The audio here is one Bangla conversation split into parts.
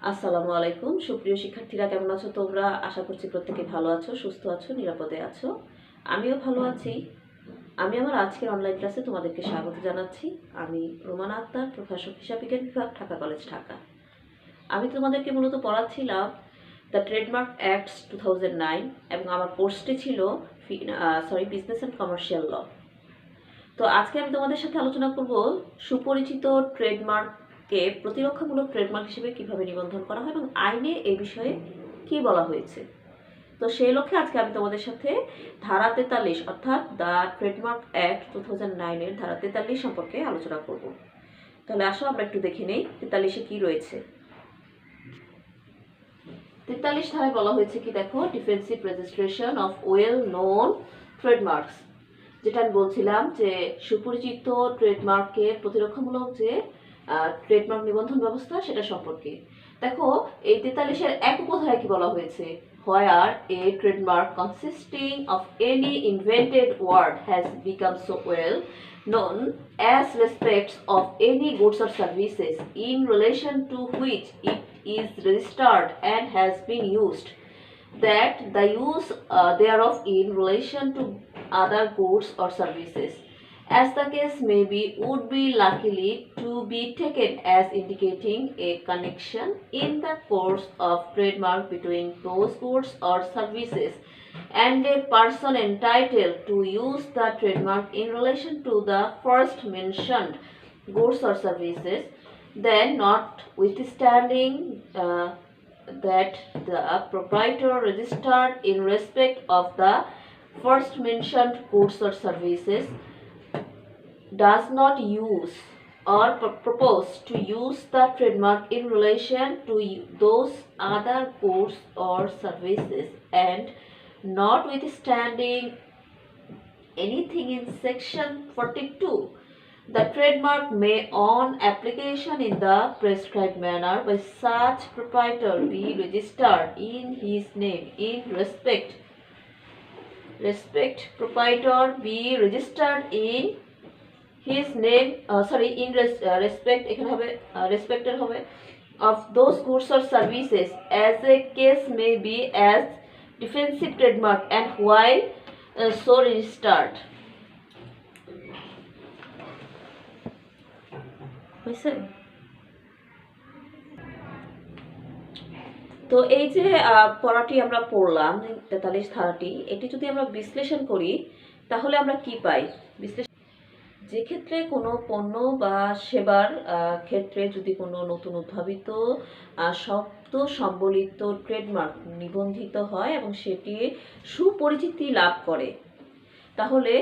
আসসালামু আলাইকুম সুপ্রিয় শিক্ষার্থীরা, কেমন আছো তোমরা? আশা করছি প্রত্যেকে ভালো আছো, সুস্থ আছো, নিরাপদে আছো। আমিও ভালো আছি। আমি আমার আজকের অনলাইন ক্লাসে তোমাদেরকে স্বাগত জানাচ্ছি। আমি রোমানা আক্তার, প্রভাষক হিসাব বিজ্ঞান বিভাগ, ঢাকা কলেজ, ঢাকা। আমি তোমাদেরকে মূলত পড়াচ্ছিলাম দ্য ট্রেডমার্ক অ্যাক্টস 2009 এবং আমার কোর্সটি ছিল বিজনেস অ্যান্ড কমার্শিয়াল ল। তো আজকে আমি তোমাদের সাথে আলোচনা করব সুপরিচিত ট্রেডমার্ককে প্রতিরক্ষামূলক ট্রেডমার্ক হিসেবে কিভাবে নিবন্ধন করা হয় এবং আইনে এ বিষয়ে কি বলা হয়েছে। তো সেই লক্ষ্যে আজকে আমি তোমাদের সাথে ধারা 43 অর্থাৎ দ্য ট্রেডমার্ক অ্যাক্ট 2009 এর ধারা 43 সম্পর্কে আলোচনা করব। তাহলে আসো আমরা একটু দেখে নেই 43-এ কি রয়েছে। 43 ধারায় বলা হয়েছে কি দেখো, defensive registration of well known trademarks. যেটা আমি বলছিলাম যে সুপরিচিত ট্রেডমার্কের প্রতিরক্ষামূলক যে ট্রেডমার্ক নিবন্ধন ব্যবস্থা সেটা সম্পর্কে দেখো। এই 43-এর 1 উপধারায় কি বলা হয়েছে, where a trademark consisting of any invented word has become so well known as respects of any goods or services in relation to which it is registered and has been used, that the use thereof in relation to other goods or services, as the case may be, would be likely to be taken as indicating a connection in the course of trademark between those goods or services and a person entitled to use the trademark in relation to the first mentioned goods or services, then notwithstanding that the proprietor registered in respect of the first mentioned goods or services does not use or propose to use the trademark in relation to those other goods or services, and notwithstanding anything in section 42, the trademark may on application in the prescribed manner by such proprietor be registered in his name in respect proprietor be registered in his name respect এখানে হবে respected হবে of those goods or services as a case may be as defensive trademark and while so registered হয়েছে। তো এই যে পড়াটি আমরা পড়লাম 43 ধারাটি, এটি যদি আমরা বিশ্লেষণ করি তাহলে আমরা কি পাই? যে ক্ষেত্রে কোনো পণ্য বা সেবার ক্ষেত্রে যদি কোনো নতুন উদ্ভাবিত শব্দ সম্বলিত ট্রেডমার্ক নিবন্ধিত হয় এবং সেটি সুপরিচিতি লাভ করে, তাহলে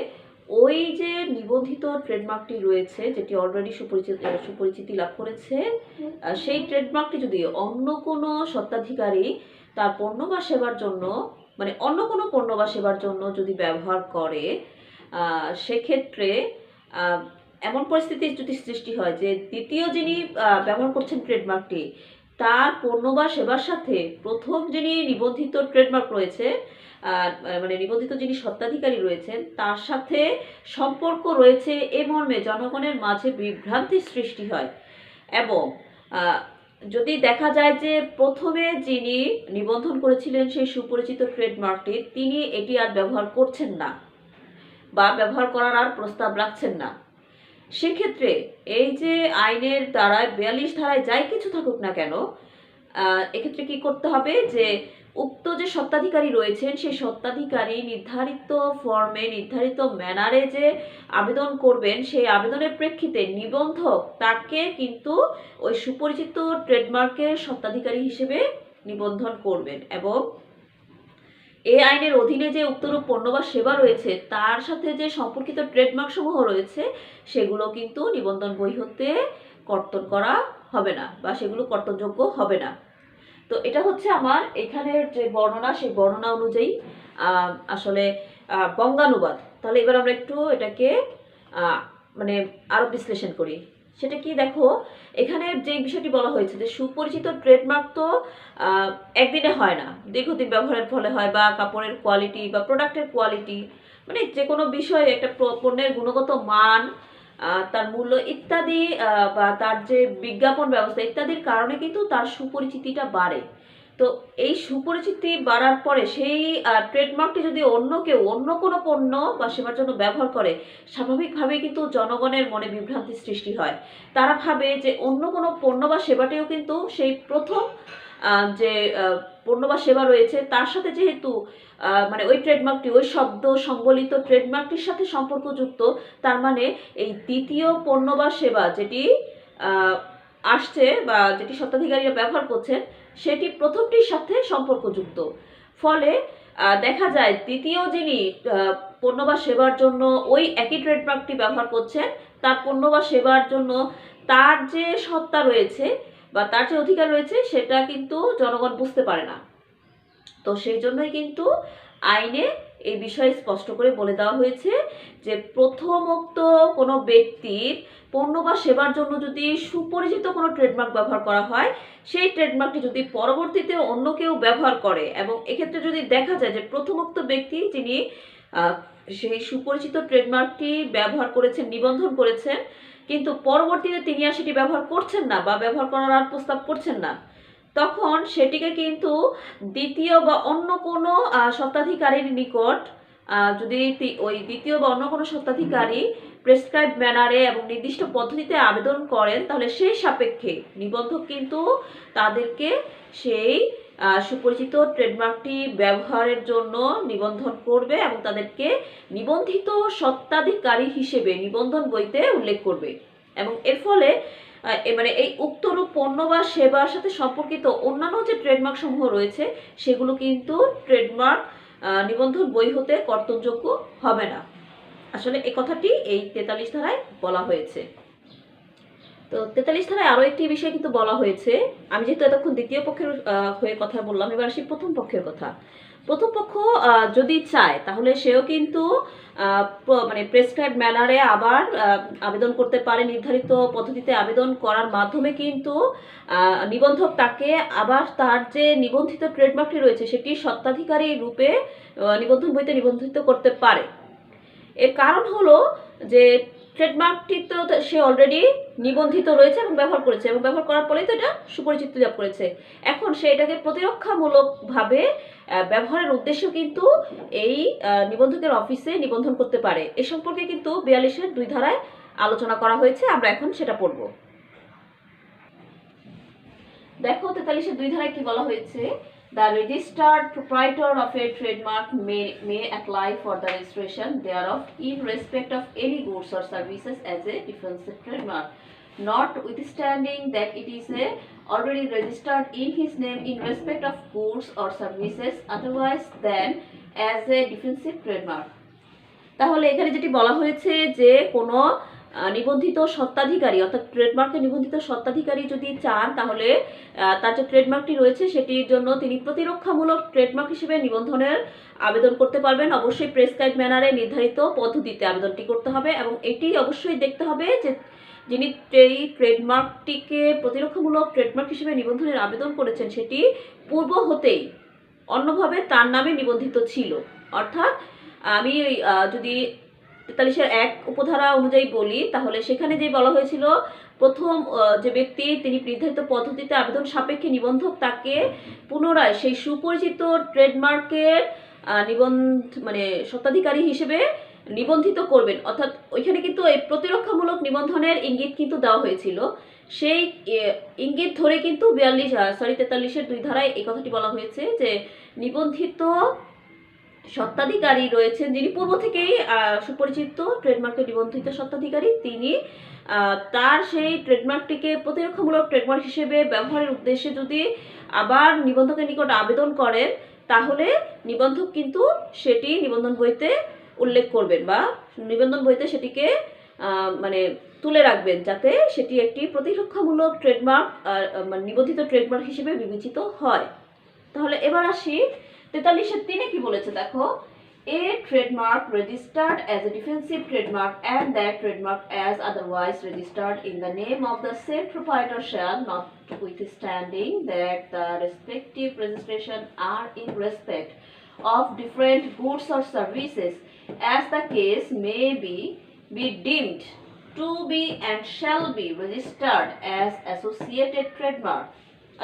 ওই যে নিবন্ধিত ট্রেডমার্কটি রয়েছে যেটি অলরেডি সুপরিচিতি লাভ করেছে, সেই ট্রেডমার্কটি যদি অন্য কোনো স্বত্বাধিকারী তার পণ্য বা সেবার জন্য মানে অন্য কোনো পণ্য বা সেবার জন্য যদি ব্যবহার করে, সেক্ষেত্রে এমন পরিস্থিতি যদি সৃষ্টি হয় যে দ্বিতীয় যিনি ব্যবহার করছেন ট্রেডমার্কটি তার পণ্য বা সেবার সাথে প্রথম যিনি নিবন্ধিত ট্রেডমার্ক রয়েছে মানে নিবন্ধিত যিনি স্বত্বাধিকারী রয়েছেন তার সাথে সম্পর্ক রয়েছে এ মর্মে জনগণের মাঝে বিভ্রান্তির সৃষ্টি হয়, এবং যদি দেখা যায় যে প্রথমে যিনি নিবন্ধন করেছিলেন সেই সুপরিচিত ট্রেডমার্কটি তিনি এটি আর ব্যবহার করছেন না বা ব্যবহার করার আর প্রস্তাব রাখছেন না, সেক্ষেত্রে এই যে আইনের ধারায় 42 ধারায় যাই কিছু থাকুক না কেন, এক্ষেত্রে কি করতে হবে যে উক্ত যে স্বত্বাধিকারী রয়েছেন সেই স্বত্বাধিকারী নির্ধারিত ফর্মে নির্ধারিত ম্যানারে যে আবেদন করবেন সেই আবেদনের প্রেক্ষিতে নিবন্ধক তাকে কিন্তু ওই সুপরিচিত ট্রেডমার্কের স্বত্বাধিকারী হিসেবে নিবন্ধন করবেন, এবং এই আইনের অধীনে যে উক্তরূপ পণ্য বা সেবা রয়েছে তার সাথে যে সম্পর্কিত ট্রেডমার্ক সমূহ রয়েছে সেগুলো কিন্তু নিবন্ধন বই হতে কর্তন করা হবে না বা সেগুলো কর্তনযোগ্য হবে না। তো এটা হচ্ছে আমার এখানের যে বর্ণনা সেই বর্ণনা অনুযায়ী আসলে বঙ্গানুবাদ। তাহলে এবার আমরা একটু এটাকে মানে আরো বিশ্লেষণ করি। সেটা কি দেখো, এখানে যে বিষয়টি বলা হয়েছে যে সুপরিচিত ট্রেডমার্ক তো একদিনে হয় না, দীর্ঘদিন ব্যবহারের ফলে হয়, বা কাপড়ের কোয়ালিটি বা প্রোডাক্টের কোয়ালিটি মানে যে কোনো বিষয়ে একটা পণ্যের গুণগত মান তার মূল্য ইত্যাদি বা তার যে বিজ্ঞাপন ব্যবস্থা ইত্যাদির কারণে কিন্তু তার সুপরিচিতিটা বাড়ে। তো এই সুপরিচিতি বাড়ার পরে সেই ট্রেডমার্কটি যদি অন্য কেউ অন্য কোনো পণ্য বা সেবার জন্য ব্যবহার করে, স্বাভাবিকভাবেই কিন্তু জনগণের মনে বিভ্রান্তির সৃষ্টি হয়। তারা ভাবে যে অন্য কোনো পণ্য বা সেবাটিও কিন্তু সেই প্রথম যে পণ্য বা সেবা রয়েছে তার সাথে যেহেতু মানে ওই ট্রেডমার্কটি ওই শব্দ সংবলিত ট্রেডমার্কটির সাথে সম্পর্কযুক্ত, তার মানে এই দ্বিতীয় পণ্য বা সেবা যেটি আসছে বা যেটি স্বত্বাধিকারীরা ব্যবহার করছেন সেটি প্রথমটির সাথে সম্পর্কযুক্ত। ফলে দেখা যায় দ্বিতীয় যিনি পণ্য বা সেবার জন্য ওই একই ট্রেডমার্কটি ব্যবহার করছেন, তার পণ্য বা সেবার জন্য তার যে সত্তা রয়েছে বা তার যে অধিকার রয়েছে সেটা কিন্তু জনগণ বুঝতে পারে না। তো সেই জন্যই কিন্তু আইনে এই বিষয়ে স্পষ্ট করে বলে দেওয়া হয়েছে যে প্রথমোক্ত কোনো ব্যক্তির পণ্য বা সেবার জন্য যদি সুপরিচিত কোনো ট্রেডমার্ক ব্যবহার করা হয়, সেই ট্রেডমার্কটি যদি পরবর্তীতে অন্য কেউ ব্যবহার করে এবং এক্ষেত্রে যদি দেখা যায় যে প্রথমোক্ত ব্যক্তি যিনি সেই সুপরিচিত ট্রেডমার্কটি ব্যবহার করেছেন, নিবন্ধন করেছেন, কিন্তু পরবর্তীতে তিনি আর সেটি ব্যবহার করছেন না বা ব্যবহার করার আর প্রস্তাব করছেন না, তখন সেটিকে কিন্তু দ্বিতীয় বা অন্য কোনো স্বত্বাধিকারীর নিকট যদি ওই দ্বিতীয় বা অন্য কোনো স্বত্বাধিকারী প্রেসক্রাইব ম্যানারে এবং নির্দিষ্ট পদ্ধতিতে আবেদন করেন, তাহলে সেই সাপেক্ষে নিবন্ধক কিন্তু তাদেরকে সেই সুপরিচিত ট্রেডমার্কটি ব্যবহারের জন্য নিবন্ধন করবে এবং তাদেরকে নিবন্ধিত স্বত্বাধিকারী হিসেবে নিবন্ধন বইতে উল্লেখ করবে। এবং এর ফলে মানে এই উক্তরূপ পণ্য বা সেবার সাথে সম্পর্কিত অন্যান্য যে ট্রেডমার্ক সমূহ রয়েছে সেগুলো কিন্তু ট্রেডমার্ক নিবন্ধন বই হতে কর্তনযোগ্য হবে না। আসলে এই কথাটি এই 43 ধারায় বলা হয়েছে। তো 43 ধারায় আরও একটি বিষয় কিন্তু বলা হয়েছে। আমি যেহেতু এতক্ষণ দ্বিতীয় পক্ষের হয়ে কথা বললাম, এবার আসি প্রথম পক্ষের কথা। প্রথম পক্ষ যদি চায় তাহলে সেও কিন্তু মানে প্রেসক্রাইব ম্যানারে আবার আবেদন করতে পারে। নির্ধারিত পদ্ধতিতে আবেদন করার মাধ্যমে কিন্তু নিবন্ধক তাকে আবার তার যে নিবন্ধিত ট্রেডমার্কটি রয়েছে সেটি স্বত্বাধিকারী রূপে নিবন্ধন বইতে নিবন্ধিত করতে পারে। এর কারণ হলো যে ট্রেডমার্কটি তো সে অলরেডি নিবন্ধিত রয়েছে এবং ব্যবহার করেছে এবং ব্যবহার করার ফলেই তো এটা সুপরিচিতি লাভ করেছে। এখন সে এটাকে প্রতিরক্ষামূলকভাবে ব্যবহারের উদ্দেশ্য কিন্তু এই নিবন্ধকের অফিসে নিবন্ধন করতে পারে। এ সম্পর্কে কিন্তু 42-এর 2 ধারায় আলোচনা করা হয়েছে, আমরা এখন সেটা পড়ব। দেখো 43-এর 2 ধারায় কি বলা হয়েছে। The registered proprietor of a trademark may apply for the registration thereof in respect of any goods or services as a defensive trademark, notwithstanding that it is already registered in his name in respect of goods or services otherwise than as a defensive trademark. তাহলে এখানে যেটি বলা হয়েছে যে কোনো নিবন্ধিত স্বত্বাধিকারী অর্থাৎ ট্রেডমার্কের নিবন্ধিত স্বত্বাধিকারী যদি চান তাহলে তার যে ট্রেডমার্কটি রয়েছে সেটির জন্য তিনি প্রতিরক্ষামূলক ট্রেডমার্ক হিসেবে নিবন্ধনের আবেদন করতে পারবেন। অবশ্যই প্রেসক্রাইব ম্যানারে নির্ধারিত পদ্ধতিতে আবেদনটি করতে হবে এবং এটি অবশ্যই দেখতে হবে যে যিনি এই ট্রেডমার্কটিকে প্রতিরক্ষামূলক ট্রেডমার্ক হিসেবে নিবন্ধনের আবেদন করেছেন সেটি পূর্ব হতেই অন্যভাবে তার নামে নিবন্ধিত ছিল। অর্থাৎ আমি যদি 43-এর 1 উপধারা অনুযায়ী বলি তাহলে সেখানে যে বলা হয়েছিল প্রথম যে ব্যক্তি তিনি নির্ধারিত পদ্ধতিতে আবেদন সাপেক্ষে নিবন্ধক তাকে পুনরায় সেই সুপরিচিত ট্রেডমার্কের মানে স্বত্বাধিকারী হিসেবে নিবন্ধিত করবেন। অর্থাৎ ওইখানে কিন্তু এই প্রতিরক্ষামূলক নিবন্ধনের ইঙ্গিত কিন্তু দেওয়া হয়েছিল। সেই ইঙ্গিত ধরে কিন্তু 43-এর 2 ধারায় এই কথাটি বলা হয়েছে যে নিবন্ধিত স্বত্বাধিকারী রয়েছেন যিনি পূর্ব থেকেই সুপরিচিত ট্রেডমার্কের নিবন্ধিত স্বত্বাধিকারী, তিনি তার সেই ট্রেডমার্কটিকে প্রতিরক্ষামূলক ট্রেডমার্ক হিসেবে ব্যবহারের উদ্দেশ্যে যদি আবার নিবন্ধকের নিকট আবেদন করেন তাহলে নিবন্ধক কিন্তু সেটি নিবন্ধন বইতে উল্লেখ করবেন বা নিবন্ধন বইতে সেটিকে মানে তুলে রাখবেন যাতে সেটি একটি প্রতিরক্ষামূলক ট্রেডমার্ক নিবন্ধিত ট্রেডমার্ক হিসেবে বিবেচিত হয়। তাহলে এবার আসি 43-এর 3-এ কি বলেছে দেখো। A trademark registered as a defensive trademark and that trademark as otherwise registered in the name of the same proprietor shall, notwithstanding that the respective registration are in respect of different goods or services as the case may be deemed, to be and shall be registered as associated trademark.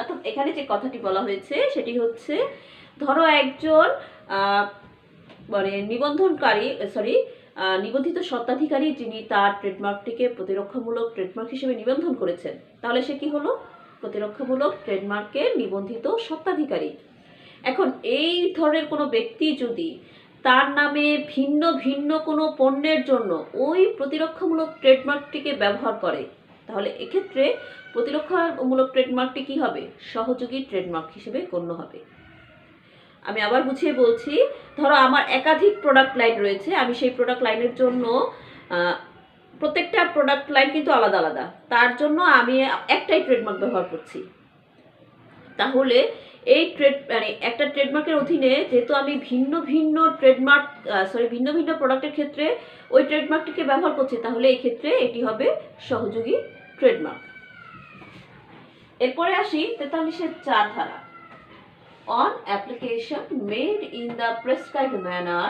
অর্থাৎ এখানে যে কথাটি বলা হয়েছে সেটি হচ্ছে, ধরো একজন মানে নিবন্ধিত স্বত্বাধিকারী যিনি তার ট্রেডমার্কটিকে প্রতিরক্ষামূলক ট্রেডমার্ক হিসেবে নিবন্ধন করেছেন, তাহলে সে কি হলো? প্রতিরক্ষামূলক ট্রেডমার্কের নিবন্ধিত স্বত্বাধিকারী। এখন এই ধরনের কোনো ব্যক্তি যদি তার নামে ভিন্ন ভিন্ন কোনো পণ্যের জন্য ওই প্রতিরক্ষামূলক ট্রেডমার্কটিকে ব্যবহার করে, তাহলে এক্ষেত্রে প্রতিরক্ষামূলক ট্রেডমার্কটি কি হবে? সহযোগী ট্রেডমার্ক হিসেবে গণ্য হবে। আমি আবার বুঝিয়ে বলছি, ধরো আমার একাধিক প্রোডাক্ট লাইন রয়েছে, আমি সেই প্রোডাক্ট লাইনের জন্য প্রত্যেকটা প্রোডাক্ট লাইন কিন্তু আলাদা আলাদা, তার জন্য আমি একটাই ট্রেডমার্ক ব্যবহার করছি। তাহলে এই একটা ট্রেডমার্কের অধীনে যেহেতু আমি ভিন্ন ভিন্ন প্রোডাক্টের ক্ষেত্রে ওই ট্রেডমার্কটিকে ব্যবহার করছি, তাহলে এই ক্ষেত্রে এটি হবে সহযোগী ট্রেডমার্ক। এরপরে আসি 43-এর 4 ধারা। On application made in the prescribed manner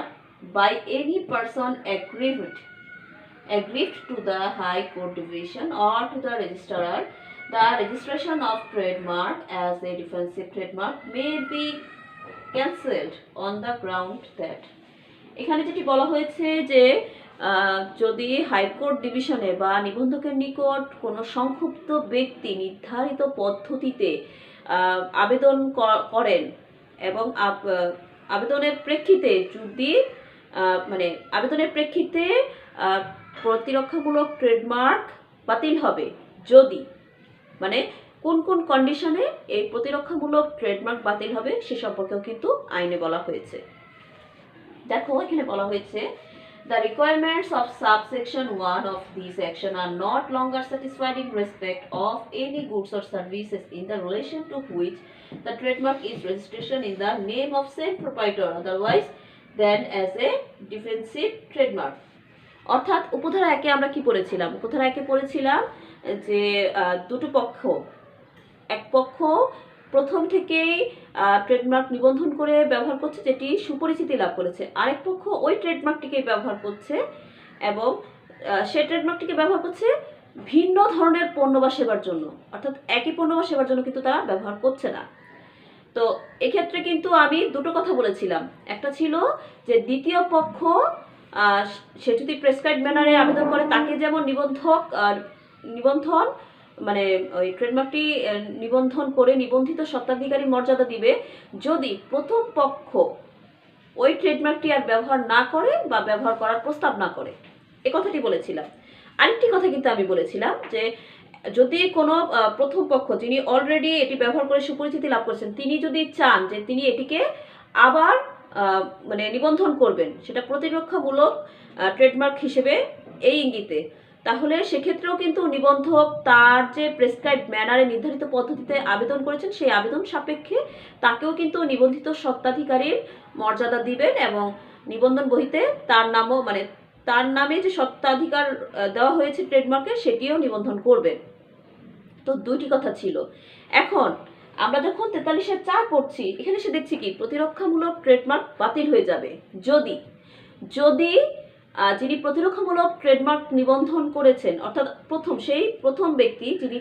by any person aggrieved to the High Court Division or to the registrar, the registration of trademark as a defensive trademark may be cancelled on the ground that, এখানে যেটি বলা হয়েছে যে যদি হাইকোর্ট ডিভিশনে বা নিবন্ধকের নিকট কোনো সংক্ষুব্ধ ব্যক্তি নির্ধারিত পদ্ধতিতে আবেদন করেন এবং আবেদনের প্রেক্ষিতে যদি আবেদনের প্রেক্ষিতে প্রতিরক্ষামূলক ট্রেডমার্ক বাতিল হবে, যদি কোন কোন কন্ডিশনে এই প্রতিরক্ষামূলক ট্রেডমার্ক বাতিল হবে সে সম্পর্কেও কিন্তু আইনে বলা হয়েছে। দেখো এখানে বলা হয়েছে, the requirements of subsection 1 of this action are not longer satisfied in respect of any goods or services in the relation to which the trademark is registration in the name of same proprietor otherwise than as a defensive trademark। অর্থাৎ উপধারা 1-এ আমরা কি পড়েছিলাম? উপধারা 1-এ পড়েছিলাম যে দুটো পক্ষ, এক পক্ষ প্রথম থেকেই ট্রেডমার্ক নিবন্ধন করে ব্যবহার করছে যেটি সুপরিচিতি লাভ করেছে, আরেক পক্ষ ওই ট্রেডমার্কটিকে ব্যবহার করছে এবং সে ট্রেডমার্কটিকে ব্যবহার করছে ভিন্ন ধরনের পণ্য বা সেবার জন্য, অর্থাৎ একই পণ্য বা সেবার জন্য কিন্তু তারা ব্যবহার করছে না। তো এক্ষেত্রে কিন্তু আমি দুটো কথা বলেছিলাম, একটা ছিল যে দ্বিতীয় পক্ষ সে যদি প্রেসক্রাইবড ম্যানারে আবেদন করে তাকে যেমন নিবন্ধন ওই ট্রেডমার্কটি নিবন্ধন করে নিবন্ধিত স্বত্বাধিকারী মর্যাদা দিবে যদি প্রথম পক্ষ ওই ট্রেডমার্কটি আর ব্যবহার না করে বা ব্যবহার করার প্রস্তাব না করে, এ কথাটি বলেছিলাম। আরেকটি কথা কিন্তু আমি বলেছিলাম যে যদি কোনো প্রথম পক্ষ যিনি অলরেডি এটি ব্যবহার করে সুপরিচিতি লাভ করেছেন, তিনি যদি চান যে তিনি এটিকে আবার নিবন্ধন করবেন সেটা প্রতিরক্ষামূলক ট্রেডমার্ক হিসেবে এই ইঙ্গিতে, তাহলে সেক্ষেত্রেও কিন্তু নিবন্ধক তার যে প্রেসক্রাইবড ম্যানারে নির্ধারিত পদ্ধতিতে আবেদন করেছেন সেই আবেদন সাপেক্ষে তাকেও কিন্তু নিবন্ধিত স্বত্বাধিকারীর মর্যাদা দিবেন এবং নিবন্ধন বহিতে তার নামও তার নামে যে স্বত্বাধিকার দেওয়া হয়েছে ট্রেডমার্কে সেটিও নিবন্ধন করবেন। তো দুইটি কথা ছিল। এখন আমরা যখন 43-এর 4 পড়ছি, এখানে সে দেখছি কি প্রতিরক্ষামূলক ট্রেডমার্ক বাতিল হয়ে যাবে যদি যিনি প্রতিরক্ষামূলক ট্রেডমার্ক নিবন্ধন করেছেন, অর্থাৎ প্রথম ব্যক্তি যিনি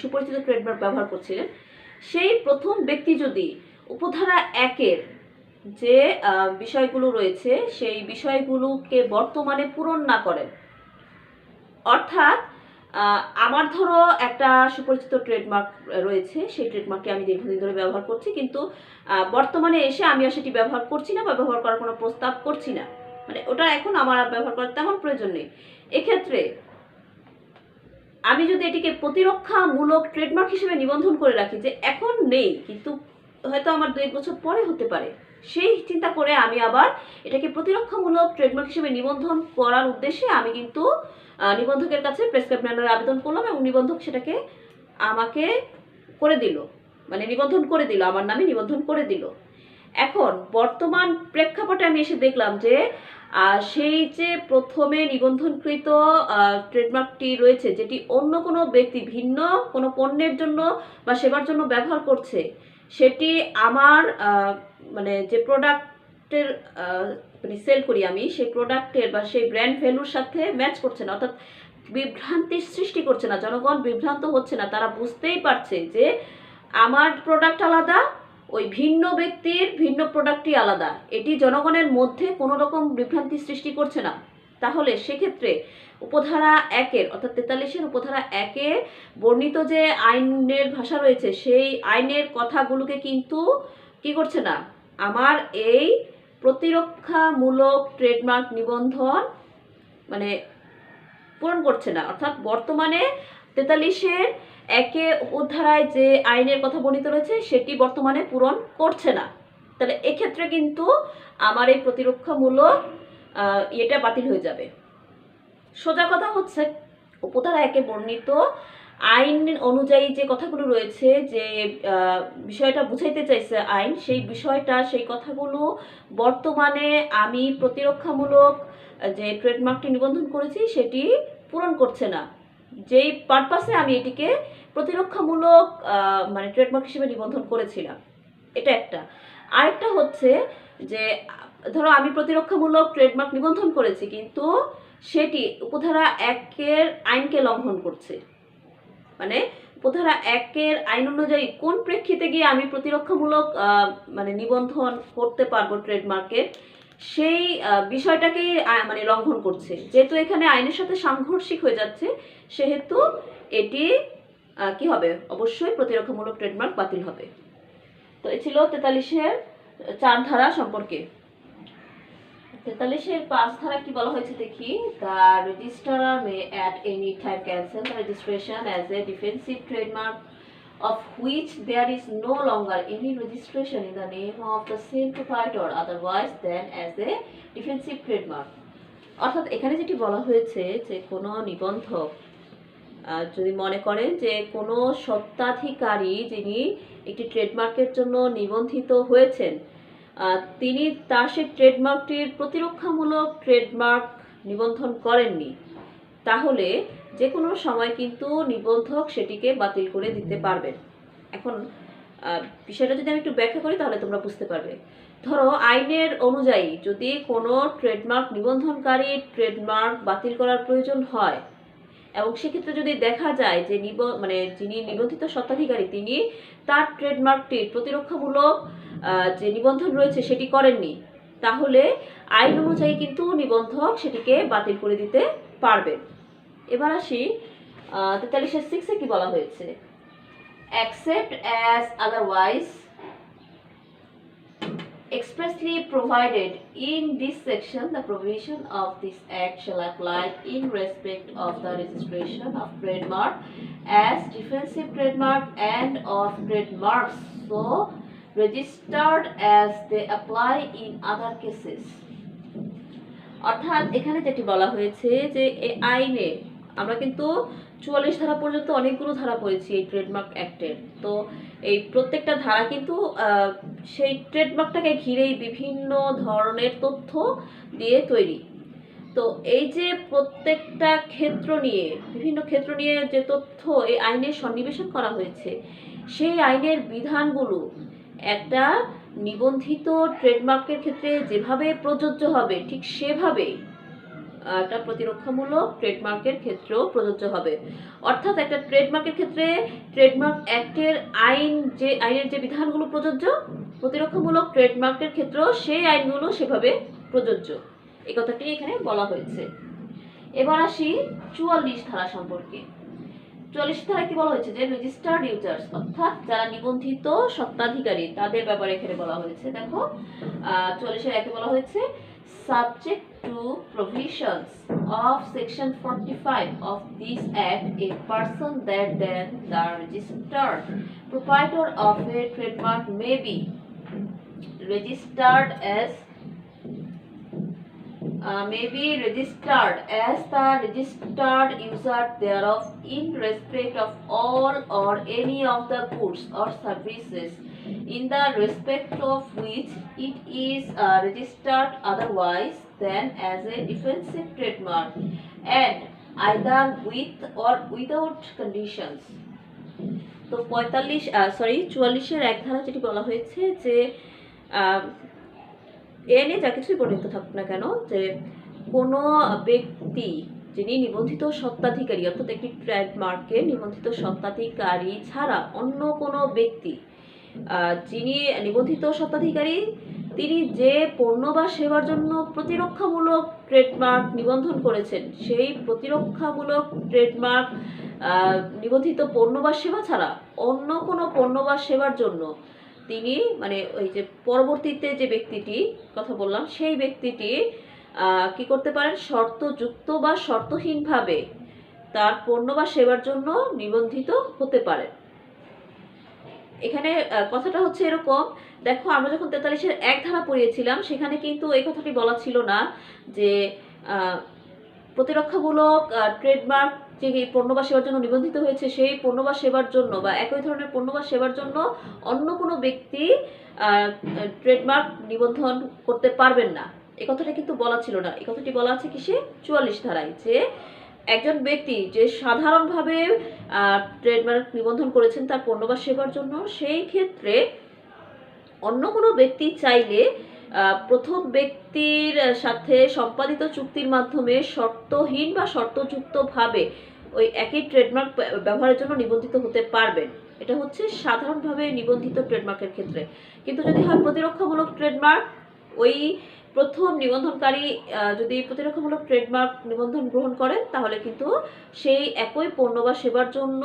সুপরিচিত ট্রেডমার্ক ব্যবহার করছিলেন, সেই প্রথম ব্যক্তি যদি উপধারা 1-এর যে বিষয়গুলো রয়েছে সেই বিষয়গুলোকে বর্তমানে পূরণ না করেন। অর্থাৎ আমার ধরো একটা সুপরিচিত ট্রেডমার্ক রয়েছে, সেই ট্রেডমার্কটি আমি দীর্ঘদিন ধরে ব্যবহার করছি, কিন্তু বর্তমানে এসে আমি আর সেটি ব্যবহার করছি না বা ব্যবহার করার কোনো প্রস্তাব করছি না, ওটা এখন আমার আর ব্যবহার করার তেমন প্রয়োজন নেই। এক্ষেত্রে আমি যদি এটিকে প্রতিরক্ষামূলক ট্রেডমার্ক হিসেবে নিবন্ধন করে রাখি যে এখন নেই কিন্তু হয়তো আমার 2-1 বছর পরে হতে পারে, সেই চিন্তা করে আমি আবার এটাকে প্রতিরক্ষামূলক ট্রেডমার্ক হিসেবে নিবন্ধন করার উদ্দেশ্যে আমি কিন্তু নিবন্ধকের কাছে প্রেসক্রাইবড ম্যানারে আবেদন করলাম এবং নিবন্ধক সেটাকে আমাকে করে দিল, নিবন্ধন করে দিল, আমার নামে নিবন্ধন করে দিল। এখন বর্তমান প্রেক্ষাপটে আমি এসে দেখলাম যে সেই যে প্রথমে নিবন্ধনকৃত ট্রেডমার্কটি রয়েছে যেটি অন্য কোনো ব্যক্তি ভিন্ন কোনো পণ্যের জন্য বা সেবার জন্য ব্যবহার করছে, সেটি আমার যে প্রোডাক্টের সেল করি আমি সেই প্রোডাক্টের বা সেই ব্র্যান্ড ভ্যালুর সাথে ম্যাচ করছে না, অর্থাৎ বিভ্রান্তির সৃষ্টি করছে না, জনগণ বিভ্রান্ত হচ্ছে না, তারা বুঝতেই পারছে যে আমার প্রোডাক্ট আলাদা, ওই ভিন্ন ব্যক্তির ভিন্ন প্রোডাক্টই আলাদা, এটি জনগণের মধ্যে কোনো রকম বিভ্রান্তি সৃষ্টি করছে না। তাহলে সেক্ষেত্রে উপধারা 1-এর অর্থাৎ 43-এর উপধারা 1-এ বর্ণিত যে আইনের ভাষা রয়েছে সেই আইনের কথাগুলোকে কিন্তু কি করছে না, আমার এই প্রতিরক্ষামূলক ট্রেডমার্ক নিবন্ধন মানে পূরণ করছে না। অর্থাৎ বর্তমানে 43-এর 1-এ উপধারায় যে আইনের কথা বর্ণিত রয়েছে সেটি বর্তমানে পূরণ করছে না। তাহলে এক্ষেত্রে কিন্তু আমার এই প্রতিরক্ষামূলক এটা বাতিল হয়ে যাবে। সোজা কথা হচ্ছে উপধারা 1-এ বর্ণিত আইন অনুযায়ী যে কথাগুলো রয়েছে, যে বিষয়টা বুঝাইতে চাইছে আইন, সেই বিষয়টা সেই কথাগুলো বর্তমানে আমি প্রতিরক্ষামূলক যে ট্রেডমার্কটি নিবন্ধন করেছি সেটি পূরণ করছে না, যেই পারপাসে আমি এটিকে প্রতিরক্ষামূলক মানে ট্রেডমার্ক হিসেবে নিবন্ধন করেছিলাম। এটা একটা। আরেকটা হচ্ছে যে ধরো আমি প্রতিরক্ষামূলক ট্রেডমার্ক নিবন্ধন করেছি কিন্তু সেটি উপধারা 1-এর আইনকে লঙ্ঘন করছে। মানে উপধারা 1-এর আইন অনুযায়ী কোন প্রেক্ষিতে গিয়ে আমি প্রতিরক্ষামূলক মানে নিবন্ধন করতে পারবো ট্রেডমার্কের, সেই বিষয়টাকেই মানে লঙ্ঘন করছে। যেহেতু এখানে আইনের সাথে সাংঘর্ষিক হয়ে যাচ্ছে সেহেতু এটি কি হবে, অবশ্যই প্রতিরক্ষামূলক ট্রেডমার্ক বাতিল হবে। তো এই ছিল 43-এর 4 ধারা সম্পর্কে। 43-এর 5 ধারা কি বলা হয়েছে দেখি। The registrar May at any time cancel the registration as a defensive trademark of which there is no longer any registration in the name of the same proprietor otherwise than as a defensive trademark। অর্থাৎ এখানে যেটি বলা হয়েছে যে কোনো নিবন্ধক যদি মনে করেন যে কোনো স্বত্বাধিকারী যিনি একটি ট্রেডমার্কের জন্য নিবন্ধিত হয়েছেন তিনি তার সেই ট্রেডমার্কটির প্রতিরক্ষামূলক ট্রেডমার্ক নিবন্ধন করেননি, তাহলে যে কোনো সময় কিন্তু নিবন্ধক সেটিকে বাতিল করে দিতে পারবেন। এখন বিষয়টা যদি আমি একটু ব্যাখ্যা করি তাহলে তোমরা বুঝতে পারবে। ধরো আইনের অনুযায়ী যদি কোনো ট্রেডমার্ক নিবন্ধনকারী ট্রেডমার্ক বাতিল করার প্রয়োজন হয় এবং সেক্ষেত্রে যদি দেখা যায় যে মানে যিনি নিবন্ধিত স্বত্বাধিকারী তিনি তার ট্রেডমার্কটির প্রতিরক্ষামূলক যে নিবন্ধন রয়েছে সেটি করেননি, তাহলে আইন অনুযায়ী কিন্তু নিবন্ধক সেটিকে বাতিল করে দিতে পারবেন। এবার আসি 43-এর 6-এ কি বলা হয়েছে। Except as otherwise expressly provided in this section, the provision of this act shall apply in respect of the registration of trademark as defensive trademark and of trademarks so registered as they apply in other cases। অর্থাৎ এখানে যেটি বলা হয়েছে যে এই আইনে আমরা কিন্তু 44 ধারা পর্যন্ত অনেকগুলো ধারা পড়েছি এই ট্রেডমার্ক অ্যাক্টের। তো এই প্রত্যেকটা ধারা কিন্তু সেই ট্রেডমার্কটাকে ঘিরেই বিভিন্ন ধরনের তথ্য দিয়ে তৈরি। তো এই যে প্রত্যেকটা ক্ষেত্র নিয়ে বিভিন্ন ক্ষেত্র নিয়ে যে তথ্য এই আইনে সন্নিবেশন করা হয়েছে সেই আইনের বিধানগুলো একটা নিবন্ধিত ট্রেডমার্কের ক্ষেত্রে যেভাবে প্রযোজ্য হবে ঠিক সেভাবেই একটা প্রতিরক্ষামূলক ট্রেডমার্কের ক্ষেত্রেও প্রযোজ্য হবে। অর্থাৎ একটা ট্রেডমার্কের ক্ষেত্রে ট্রেডমার্ক অ্যাক্টের আইনের যে বিধানগুলো প্রযোজ্য প্রতিরক্ষামূলক ট্রেডমার্কের ক্ষেত্রেও সেই আইনগুলো সেভাবে প্রযোজ্য, এই কথাটি এখানে বলা হয়েছে। এবার আসি 44 ধারা সম্পর্কে। 44 ধারা কি বলা হয়েছে যে রেজিস্টার্ড ইউজার্স অর্থাৎ যারা নিবন্ধিত স্বত্বাধিকারী তাদের ব্যাপারে এখানে বলা হয়েছে। দেখো 44-এর 1-এ বলা হয়েছে subject to provisions of section 45 of this act a person that than the registered proprietor of a trademark may be registered as the registered user thereof in respect of all or any of the goods or services in the respect of which it is registered otherwise than as a defensive trademark and either with or without conditions। তো 44-এর 1 ধারা যেটি বলা হয়েছে যে এ নিয়ে যা কিছুই বর্ণিত থাকুক না কেন যে কোনো ব্যক্তি যিনি নিবন্ধিত স্বত্বাধিকারী অর্থাৎ একটি ট্রেডমার্কের নিবন্ধিত স্বত্বাধিকারী ছাড়া অন্য কোনো ব্যক্তি যিনি নিবন্ধিত স্বত্বাধিকারী তিনি যে পণ্য বা সেবার জন্য প্রতিরক্ষামূলক ট্রেডমার্ক নিবন্ধন করেছেন সেই প্রতিরক্ষামূলক ট্রেডমার্ক নিবন্ধিত পণ্য বা সেবা ছাড়া অন্য কোনো পণ্য বা সেবার জন্য তিনি মানে ওই যে পরবর্তীতে যে ব্যক্তিটি কথা বললাম সেই ব্যক্তিটি কি করতে পারেন শর্তযুক্ত বা শর্তহীনভাবে তার পণ্য বা সেবার জন্য নিবন্ধিত হতে পারেন। এখানে কথাটা হচ্ছে এরকম, দেখো আমরা যখন 43-এর 1 ধারা পড়িয়েছিলাম সেখানে কিন্তু এই কথাটি বলা ছিল না যে প্রতিরক্ষামূলক ট্রেডমার্ক যে পণ্য বা সেবার জন্য নিবন্ধিত হয়েছে সেই পণ্য বা সেবার জন্য বা একই ধরনের পণ্য বা সেবার জন্য অন্য কোনো ব্যক্তি ট্রেডমার্ক নিবন্ধন করতে পারবেন না, এই কথাটা কিন্তু বলা ছিল না। এই কথাটি বলা আছে কিসে 44 ধারায়, যে একজন ব্যক্তি যে সাধারণভাবে ট্রেডমার্ক নিবন্ধন করেছেন তার পণ্য বা সেবার জন্য, সেই ক্ষেত্রে অন্য কোনো ব্যক্তি চাইলে প্রথম ব্যক্তির সাথে সম্পাদিত চুক্তির মাধ্যমে শর্তহীন বা শর্তযুক্তভাবে ওই একই ট্রেডমার্ক ব্যবহারের জন্য নিবন্ধিত হতে পারবেন। এটা হচ্ছে সাধারণভাবে নিবন্ধিত ট্রেডমার্কের ক্ষেত্রে। কিন্তু যদি হয় প্রতিরক্ষামূলক ট্রেডমার্ক, ওই প্রথম নিবন্ধনকারী যদি প্রতিরক্ষামূলক ট্রেডমার্ক নিবন্ধন গ্রহণ করেন তাহলে কিন্তু সেই একই পণ্য বা সেবার জন্য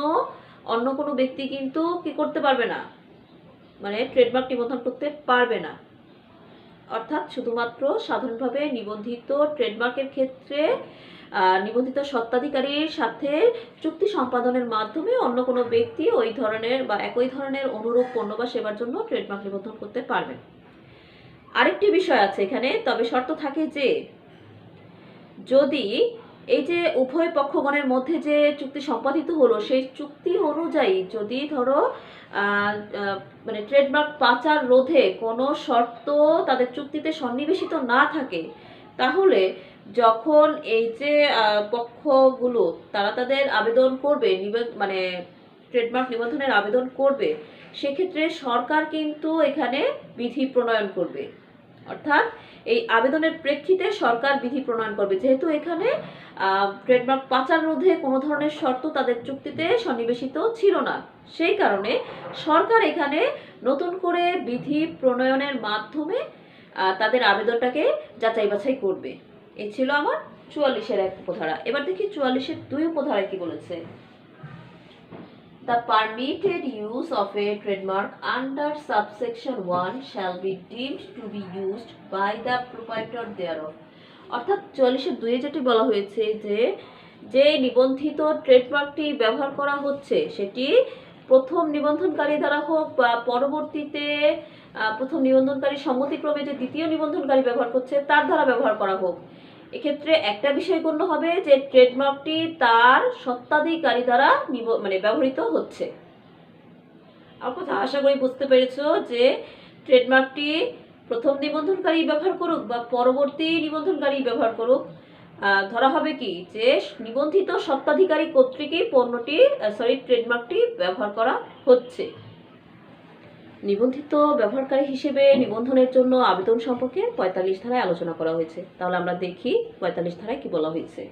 অন্য কোনো ব্যক্তি কিন্তু কি করতে পারবে না, মানে ট্রেডমার্ক নিবন্ধন করতে পারবে না। অর্থাৎ শুধুমাত্র সাধারণভাবে নিবন্ধিত ট্রেডমার্কের ক্ষেত্রে নিবন্ধিত স্বত্বাধিকারীর সাথে চুক্তি সম্পাদনের মাধ্যমে অন্য কোনো ব্যক্তি ওই ধরনের বা একই ধরনের অনুরূপ পণ্য বা সেবার জন্য ট্রেডমার্ক নিবন্ধন করতে পারবেন। আরেকটি বিষয় আছে এখানে, তবে শর্ত থাকে যে যদি এই যে উভয় পক্ষগণের মধ্যে যে চুক্তি সম্পাদিত হলো সেই চুক্তি অনুযায়ী যদি ধরো মানে ট্রেডমার্ক পাচার রোধে কোনো শর্ত তাদের চুক্তিতে সন্নিবেশিত না থাকে, তাহলে যখন এই যে পক্ষগুলো তারা তাদের আবেদন করবে মানে ট্রেডমার্ক নিবন্ধনের আবেদন করবে, সেক্ষেত্রে সরকার কিন্তু এখানে বিধি প্রণয়ন করবে। অর্থাৎ এই আবেদনের প্রেক্ষিতে সরকার বিধি প্রণয়ন করবে, যেহেতু এখানে ট্রেডমার্ক পাচার রোধে কোনো ধরনের শর্ত তাদের চুক্তিতে সন্নিবেশিত ছিল না, সেই কারণে সরকার এখানে নতুন করে বিধি প্রণয়নের মাধ্যমে তাদের আবেদনটাকে যাচাই বাছাই করবে। এই ছিল আমার 44-এর 1 উপধারা। এবার দেখি 44-এর 2 উপধারায় কি বলেছে। The permitted use of a trademark under subsection 1 shall be deemed to be used by the proprietor thereof. অর্থাৎ 44-এর 2-এ যেটি বলা হয়েছে যে নিবন্ধিত ট্রেডমার্কটি ব্যবহার করা হচ্ছে সেটি প্রথম নিবন্ধনকারী দ্বারা হোক বা পরবর্তীতে প্রথম নিবন্ধনকারী সম্মতিক্রমে যে দ্বিতীয় নিবন্ধনকারী ব্যবহার করছে তার দ্বারা ব্যবহার করা হোক, এক্ষেত্রে একটা বিষয় গণ্য হবে যে ট্রেডমার্কটি তার স্বত্বাধিকারী দ্বারা মানে ব্যবহৃত হচ্ছে। আমার কথা আশা করি বুঝতে পেরেছো যে ট্রেডমার্কটি প্রথম নিবন্ধনকারী ব্যবহার করুক বা পরবর্তী নিবন্ধনকারী ব্যবহার করুক, ধরা হবে কি যে নিবন্ধিত স্বত্বাধিকারী কর্তৃকই ট্রেডমার্কটি ব্যবহার করা হচ্ছে। নিবন্ধিত ব্যবহারকারী হিসেবে নিবন্ধনের জন্য আবেদন সম্পর্কে 45 ধারায় আলোচনা করা হয়েছে। তাহলে আমরা দেখি 45 ধারায় কি বলা হয়েছে।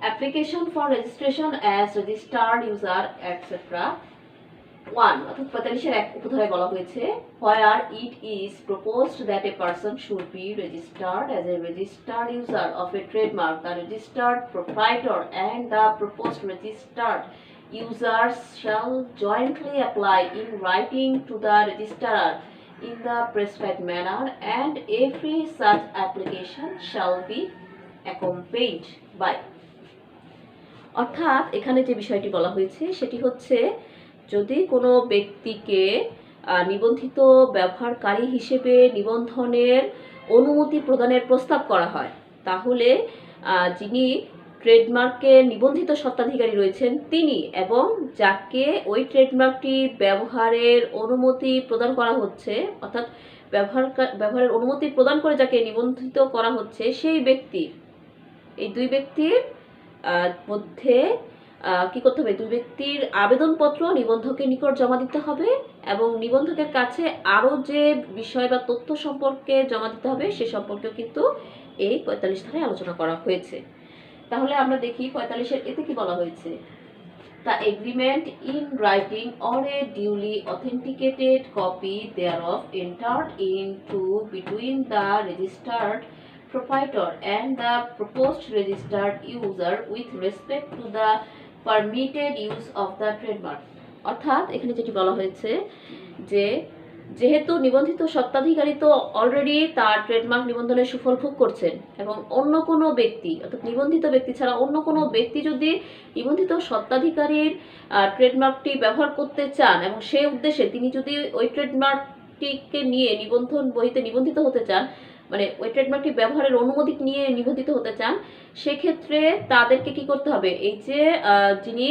Application for registration as registered user etcetera 1 অর্থাৎ 45-এর 1 উপধারায় বলা হয়েছে where it is proposed that a person should be registered as a registered user of a trademark, the registered proprietor and the proposed registered users shall jointly apply in writing to the registrar in the prescribed manner, and every such application shall be accompanied by. অর্থাৎ এখানে যে বিষয়টি বলা হয়েছে সেটি হচ্ছে যদি কোনো ব্যক্তিকে নিবন্ধিত ব্যবহারকারী হিসেবে নিবন্ধনের অনুমতি প্রদানের প্রস্তাব করা হয়, তাহলে যিনি ট্রেডমার্কের নিবন্ধিত স্বত্বাধিকারী রয়েছেন তিনি এবং যাকে ওই ট্রেডমার্কটি ব্যবহারের অনুমতি প্রদান করা হচ্ছে, অর্থাৎ ব্যবহারের অনুমতি প্রদান করে যাকে নিবন্ধিত করা হচ্ছে সেই ব্যক্তি, এই দুই ব্যক্তির মধ্যে কি করতে হবে, দুই ব্যক্তির আবেদনপত্র নিবন্ধকের নিকট জমা দিতে হবে এবং নিবন্ধকের কাছে আরও যে বিষয় বা তথ্য সম্পর্কে জমা দিতে হবে সে সম্পর্কেও কিন্তু এই 45 ধারায় আলোচনা করা হয়েছে। তাহলে আমরা দেখি 45-এর এতে কি বলা হয়েছে। The agreement in writing or a duly authenticated copy thereof entered into between the registered proprietor and the proposed registered user with respect to the permitted use of the trademark। অর্থাৎ এখানে যেটি বলা হয়েছে যে যেহেতু নিবন্ধিত স্বত্বাধিকারী তো অলরেডি তার ট্রেডমার্ক নিবন্ধনের সুফল ভোগ করছেন এবং অন্য কোনো ব্যক্তি অর্থাৎ নিবন্ধিত ব্যক্তি ছাড়া অন্য কোনো ব্যক্তি যদি নিবন্ধিত স্বত্বাধিকারীর ট্রেডমার্কটি ব্যবহার করতে চান এবং সেই উদ্দেশ্যে তিনি যদি ওই ট্রেডমার্কটিকে নিয়ে নিবন্ধন বইতে নিবন্ধিত হতে চান, মানে ওই ট্রেডমার্কটি ব্যবহারের অনুমতি নিয়ে নিবন্ধিত হতে চান, সেক্ষেত্রে তাদেরকে কি করতে হবে, এই যে যিনি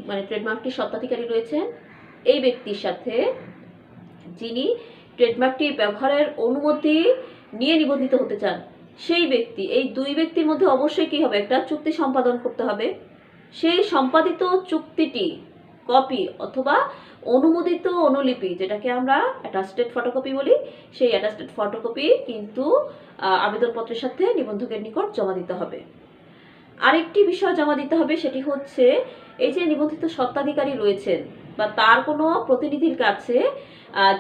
মানে ট্রেডমার্কটির স্বত্বাধিকারী রয়েছেন এই ব্যক্তির সাথে যিনি ট্রেডমার্কটি ব্যবহারের অনুমতি নিয়ে নিবন্ধিত হতে চান সেই ব্যক্তি, এই দুই ব্যক্তির মধ্যে অবশ্যই কি হবে, একটা চুক্তি সম্পাদন করতে হবে। সেই সম্পাদিত চুক্তিটি কপি অথবা অনুমোদিত অনুলিপি, যেটাকে আমরা অ্যাটাস্টেড ফটোকপি বলি, সেই অ্যাটাস্টেড ফটোকপি কিন্তু আবেদনপত্রের সাথে নিবন্ধকের নিকট জমা দিতে হবে। আরেকটি বিষয় জমা দিতে হবে, সেটি হচ্ছে এই যে নিবন্ধিত স্বত্বাধিকারী রয়েছেন বা তার কোনো প্রতিনিধির কাছে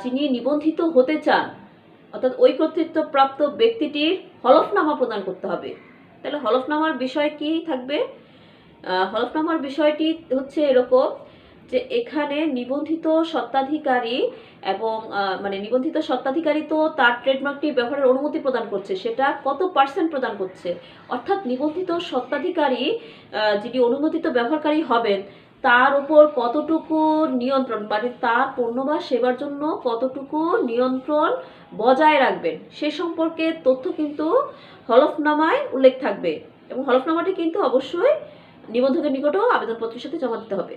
যিনি নিবন্ধিত হতে চান অর্থাৎ ওই কর্তৃত্বপ্রাপ্ত ব্যক্তিটির হলফনামা প্রদান করতে হবে। তাহলে হলফনামার বিষয় কি থাকবে? হলফনামার বিষয়টি হচ্ছে এরকম যে এখানে নিবন্ধিত স্বত্বাধিকারী এবং মানে নিবন্ধিত স্বত্বাধিকারী তো তার ট্রেডমার্কটি ব্যবহারের অনুমতি প্রদান করছে, সেটা কত % প্রদান করছে, অর্থাৎ নিবন্ধিত স্বত্বাধিকারী যিনি অনুমোদিত ব্যবহারকারী হবেন তার উপর কতটুকু নিয়ন্ত্রণ, মানে তার পণ্য বা সেবার জন্য কতটুকু নিয়ন্ত্রণ বজায় রাখবেন সে সম্পর্কে তথ্য কিন্তু হলফনামায় উল্লেখ থাকবে এবং হলফনামাটি কিন্তু অবশ্যই নিবন্ধকের নিকটও আবেদনপত্রের সাথে জমা দিতে হবে।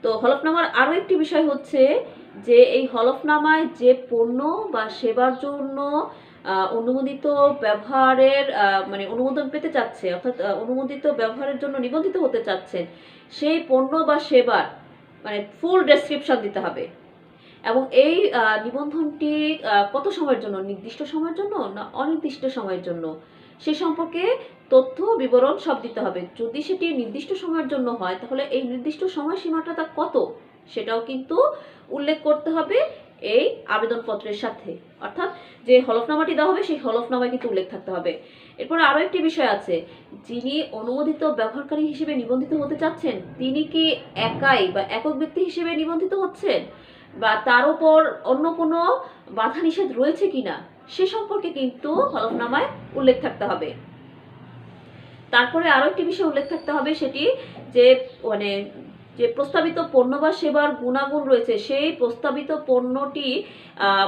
তো হলফনামার আরও একটি বিষয় হচ্ছে যে এই হলফনামায় যে পণ্য বা সেবার জন্য অনুমোদিত ব্যবহারের মানে অনুমোদন পেতে চাচ্ছে অর্থাৎ অনুমোদিত ব্যবহারের জন্য নিবন্ধিত হতে চাচ্ছেন সেই পণ্য বা সেবার মানে ফুল ডেসক্রিপশন দিতে হবে এবং এই নিবন্ধনটি কত সময়ের জন্য, নির্দিষ্ট সময়ের জন্য না অনির্দিষ্ট সময়ের জন্য সে সম্পর্কে তথ্য বিবরণ সব দিতে হবে। যদি সেটি নির্দিষ্ট সময়ের জন্য হয় তাহলে এই নির্দিষ্ট সময়সীমাটা তা কত সেটাও কিন্তু উল্লেখ করতে হবে এই আবেদনপত্রের সাথে, অর্থাৎ যে হলফনামাটি দেওয়া হবে সেই হলফনামায় কিন্তু উল্লেখ থাকতে হবে। এরপর আরও একটি বিষয় আছে, যিনি অনুমোদিত ব্যবহারকারী হিসেবে নিবন্ধিত হতে চাচ্ছেন তিনি কি একাই বা একক ব্যক্তি হিসেবে নিবন্ধিত হচ্ছেন বা তার উপর অন্য কোনো বাধা নিষেধ রয়েছে কিনা সে সম্পর্কে কিন্তু হলফনামায় উল্লেখ থাকতে হবে। তারপরে আরও একটি বিষয় উল্লেখ থাকতে হবে, সেটি যে মানে যে প্রস্তাবিত পণ্য বা সেবার গুণাগুণ রয়েছে সেই প্রস্তাবিত পণ্যটি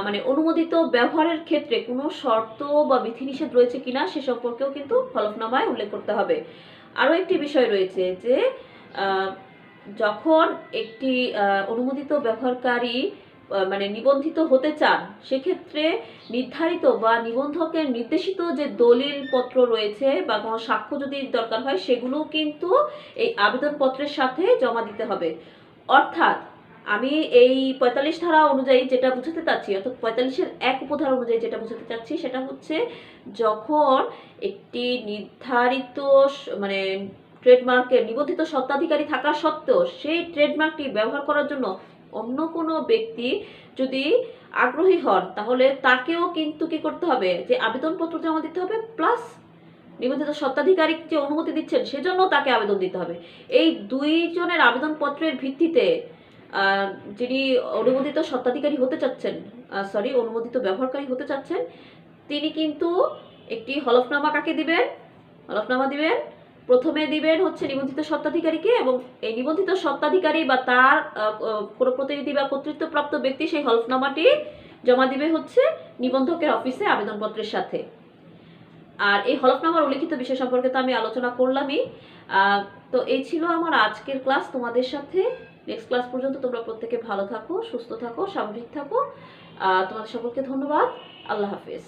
মানে অনুমোদিত ব্যবহারের ক্ষেত্রে কোনো শর্ত বা বিধিনিষেধ রয়েছে কিনা সে সম্পর্কেও কিন্তু হলফনামায় উল্লেখ করতে হবে। আরও একটি বিষয় রয়েছে যে যখন একটি অনুমোদিত ব্যবহারকারী মানে নিবন্ধিত হতে চান সেক্ষেত্রে নির্ধারিত বা নিবন্ধকের নির্দেশিত যে দলিলপত্র রয়েছে বা কোনো সাক্ষ্য যদি দরকার হয় সেগুলো কিন্তু এই আবেদনপত্রের সাথে জমা দিতে হবে। অর্থাৎ আমি এই 45 ধারা অনুযায়ী যেটা বুঝাতে চাচ্ছি অর্থাৎ 45-এর 1 উপধারা অনুযায়ী যেটা বুঝাতে চাচ্ছি সেটা হচ্ছে যখন একটি নির্ধারিত মানে ট্রেডমার্কের নিবন্ধিত স্বত্বাধিকারী থাকা সত্ত্বেও সেই ট্রেডমার্কটি ব্যবহার করার জন্য অন্য কোনো ব্যক্তি যদি আগ্রহী হন তাহলে তাকেও কিন্তু কি করতে হবে, যে আবেদনপত্র জমা দিতে হবে প্লাস নিবন্ধিত স্বত্বাধিকারী যে অনুমতি দিচ্ছেন সেজন্য তাকে আবেদন দিতে হবে। এই দুইজনের আবেদনপত্রের ভিত্তিতে যিনি অনুমোদিত স্বত্বাধিকারী হতে চাচ্ছেন অনুমোদিত ব্যবহারকারী হতে চাচ্ছেন তিনি কিন্তু একটি হলফনামা কাকে দিবেন, হলফনামা দিবেন প্রথমে দিবেন হচ্ছে নিবন্ধিত স্বত্বাধিকারীকে এবং এই নিবন্ধিত স্বত্বাধিকারী বা তার কোনো প্রতিনিধি বা কর্তৃত্বপ্রাপ্ত ব্যক্তি সেই হলফনামাটি জমা দিবে হচ্ছে নিবন্ধকের অফিসে আবেদনপত্রের সাথে। আর এই হলফনামার উল্লিখিত বিষয় সম্পর্কে তো আমি আলোচনা করলামই। তো এই ছিল আমার আজকের ক্লাস তোমাদের সাথে। নেক্সট ক্লাস পর্যন্ত তোমরা প্রত্যেকে ভালো থাকো, সুস্থ থাকো, স্বাভাবিক থাকো। তোমাদের সকলকে ধন্যবাদ। আল্লাহ হাফেজ।